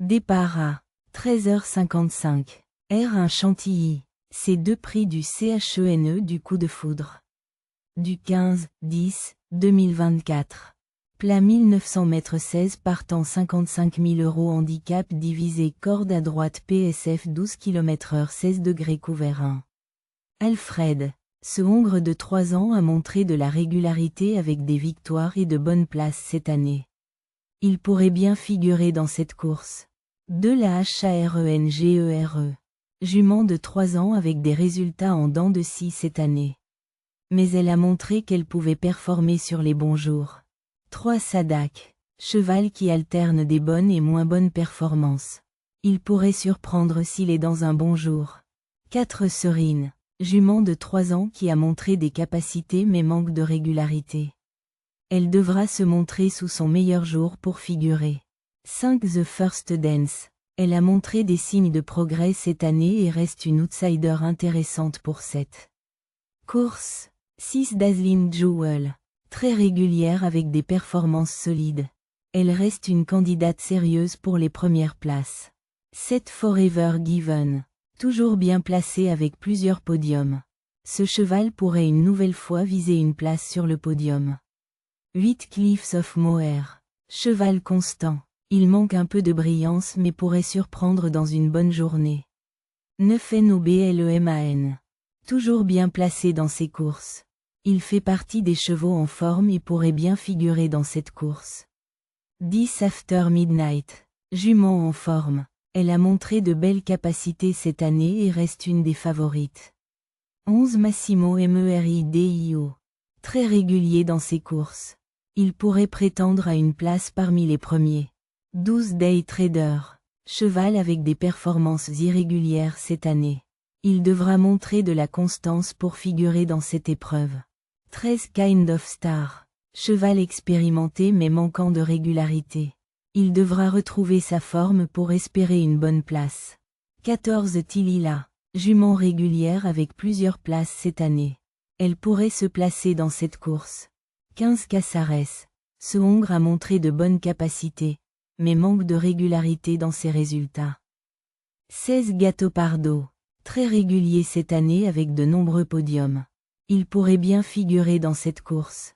Départ à 13h55. R1 Chantilly. C2 prix du CHENE du coup de foudre. Du 15-10-2024. Plat 1900 m 16 partant 55 000 € handicap divisé corde à droite PSF 12 km/h 16 degrés couvert 1. Alfred. Ce Hongre de 3 ans a montré de la régularité avec des victoires et de bonnes places cette année. Il pourrait bien figurer dans cette course. De la HARENGERE. Jument de 3 ans avec des résultats en dents de scie cette année. Mais elle a montré qu'elle pouvait performer sur les bons jours. 3 Sadak. Cheval qui alterne des bonnes et moins bonnes performances. Il pourrait surprendre s'il est dans un bon jour. 4 Serine. Jument de 3 ans qui a montré des capacités mais manque de régularité. Elle devra se montrer sous son meilleur jour pour figurer. 5 The First Dance. Elle a montré des signes de progrès cette année et reste une outsider intéressante pour cette course. 6 Dazzling Jewel. Très régulière avec des performances solides. Elle reste une candidate sérieuse pour les premières places. 7 Forever Given. Toujours bien placée avec plusieurs podiums. Ce cheval pourrait une nouvelle fois viser une place sur le podium. 8 Cliffs of Moher. Cheval constant. Il manque un peu de brillance mais pourrait surprendre dans une bonne journée. 9 NOBLEMAN. Toujours bien placé dans ses courses. Il fait partie des chevaux en forme et pourrait bien figurer dans cette course. 10 After Midnight. Jument en forme. Elle a montré de belles capacités cette année et reste une des favorites. 11 Massimo MERIDIO. Très régulier dans ses courses. Il pourrait prétendre à une place parmi les premiers. 12 Day Trader. Cheval avec des performances irrégulières cette année. Il devra montrer de la constance pour figurer dans cette épreuve. 13 Kind of Star. Cheval expérimenté mais manquant de régularité. Il devra retrouver sa forme pour espérer une bonne place. 14 Tilila. Jument régulière avec plusieurs places cette année. Elle pourrait se placer dans cette course. 15 Casares. Ce Hongre a montré de bonnes capacités, mais manque de régularité dans ses résultats. 16 Gattopardo. Très régulier cette année avec de nombreux podiums. Il pourrait bien figurer dans cette course.